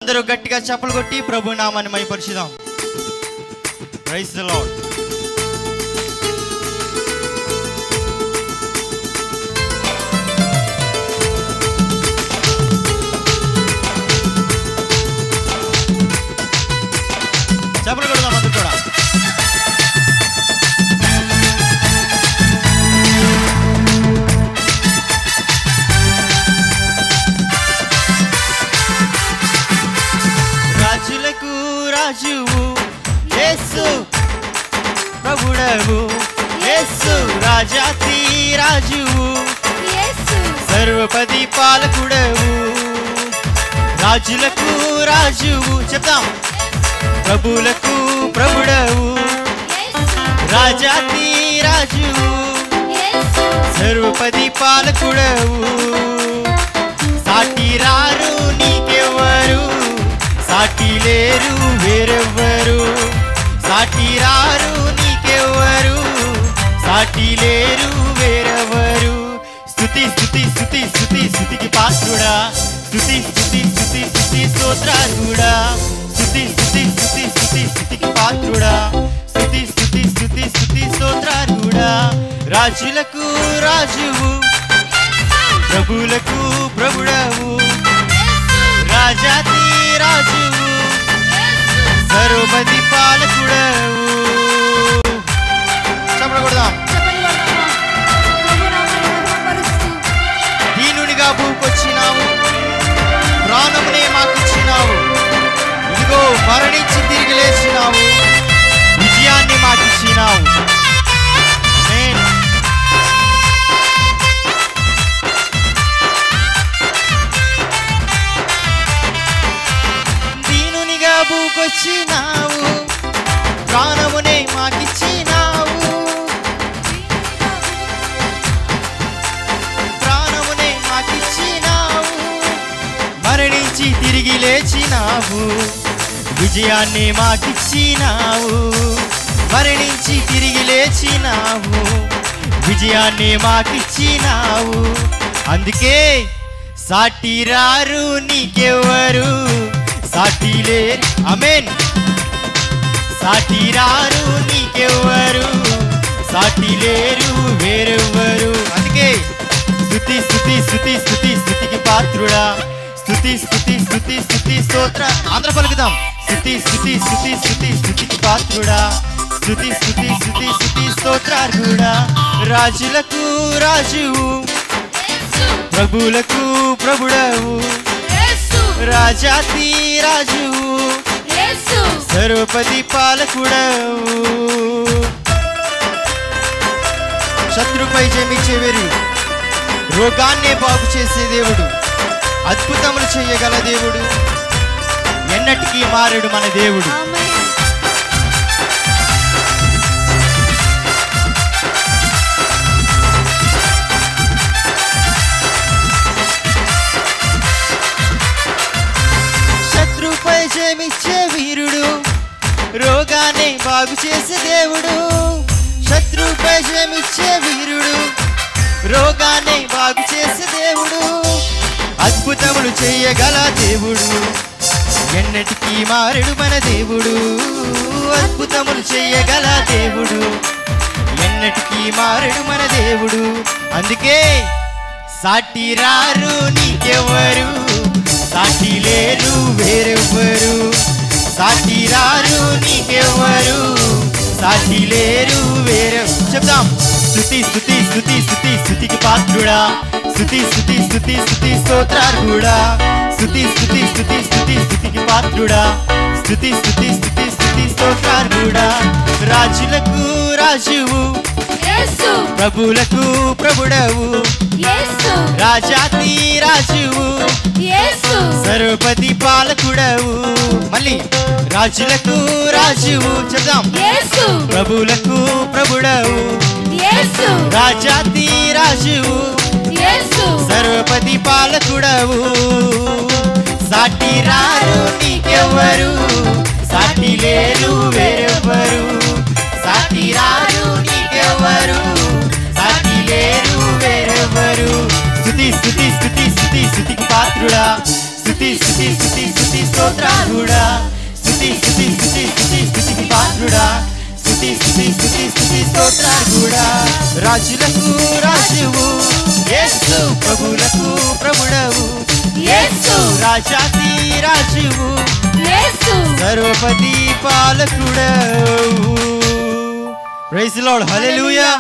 అందరూ గట్టిగా చప్పలు కొట్టి ప్రభు నామాన్ని మహిమపరచుదాం. Praise the lord. చప్పలు కొడదాం అందరూ కూడా. రాజులకు రాజువు యేసు ప్రభుడవు, యేసు రాజాతి రాజువు, సర్వపది పాలకుడవు. రాజులకు రాజువు చెప్తాం, ప్రభులకు ప్రభుడవు, రాజాతి రాజువు, సర్వపది పాలకుడవు. సాటి రారు నీకెవ్వరు, సాటి లేరు వేరెవ్వరు. సాటి రారు నీకెవ్వరు, సాటి లేరు వేరెవ్వరు. స్తుతి స్తుతి స్తుతి స్తుతి స్తుతికి పాత్రుడా, స్తుతి స్తుతి స్తుతి స్తుతి స్తోత్రార్హుడా. స్తుతి స్తుతి స్తుతి స్తుతి స్తుతికి పాత్రుడా, స్తుతి స్తుతి స్తుతి స్తుతి స్తోత్రార్హుడా. రాజులకు రాజువు, ప్రభులకు ప్రభుడవు, రాజాతి రాజువు, సర్వపది పాలకుడవు. చప్పట్లు కొడదాం. దీనునిగా భూకొచ్చినావు, ప్రాణమునే మాకిచ్చినావు. ఇదిగో మరణించి తిరిగి లేచినావు, విజయాన్ని మాకిచ్చినావు. దీనునిగా భూకొచ్చినావు, ప్రాణమునే మాకిచ్చినావు, ప్రాణమునే మాకిచ్చినావు. మరణించి తిరిగి లేచినావు, విజయాన్ని మాకిచ్చినావు. మరణించి తిరిగి లేచినావు, విజయాన్ని మాకిచ్చినావు. అందుకే సాటి రారు నీకెవ్వరు, సాటి లేరు. ఆమేన్. సాటి రారు నీకెవ్వరు, సాటి లేరు వేరెవ్వరు. అందుకే స్తుతి స్తుతి స్తుతి స్తుతి స్తుతికి పాత్రుడా, స్తుతి స్తుతి స్తుతి స్తుతి స్తోత్ర. ఆంధ్ర పలుకుదాం. స్తుతి స్తుతి స్తుతి స్తుతి స్తుతికి పాత్రుడా, స్తుతి స్తుతి స్తుతి స్తుతి స్తోత్రార్హుడా. రాజులకు రాజువు, ప్రభులకు ప్రభుడవు, రాజాతి రాజువు, సర్వపది పాలకుడవు. శత్రుపై జయించే వీరుడు, రోగాన్నే బాగు చేసే దేవుడు, అద్భుతములు చేయగల దేవుడు, ఎన్నటికీ మారడు మన దేవుడు. శత్రుపై జయమిచ్చే వీరుడు, రోగాన్ని బాగు చేసే దేవుడు. శత్రుపై జయమిచ్చే వీరుడు, రోగాన్ని బాగు చేసే దేవుడు, అద్భుతములు చేయగల దేవుడు, ఎన్నటికీ మారడు మన దేవుడు. అద్భుతములు చేయగల దేవుడు, ఎన్నటికీ మారడు మన దేవుడు. అందుకే సాటి రారు నీకెవ్వరు, సాటి లేరు వేరెవ్వరు. సాటి రారు నీకెవ్వరు, సాటి లేరు వేరే. చెప్తాం. స్తుతి స్తుతి స్తుతి స్తుతి స్తుతికి పాత్రుడా, స్తుతి స్తుతి స్తుతి స్తుతి స్తోత్రార్హుడా. స్తుతి స్తుతి స్తుతి స్తుతి స్తుతికి పాత్రుడా, స్తుతి స్తుతి స్తుతి స్తుతి స్తోత్రార్హుడా. రాజులకు రాజువు, ప్రభులకు ప్రభుడవు, రాజాతి రాజువు, సర్వపది పాలకుడవు. మళ్ళీ రాజులకు రాజువు చెప్దాం, ప్రభులకు ప్రభుడవు, రాజాతి రాజువు, సర్వపది పాలకుడవు. సాటి రారు నీకెవ్వరు, సాటి లేరు వేరెవ్వరు. సాటి రారు నీకెవ్వరు, సాటి లేరు వేరెవ్వరు. స్తుతి స్తుతి స్తుతి స్తుతి స్తుతికి పాత్రుడా, స్తుతి స్తుతి స్తుతి స్తుతి స్తోత్ర స్తోత్రార్హుడా, స్తుతి స్తుతి స్తుతి స్తుతి స్తోత్రార్హుడా. రాజులకు రాజువు యేసు, ప్రభులకు ప్రభుడవు యేసు, రాజాతి రాజువు యేసు, సర్వపతి పాలకుడవు. Praise the Lord, hallelujah.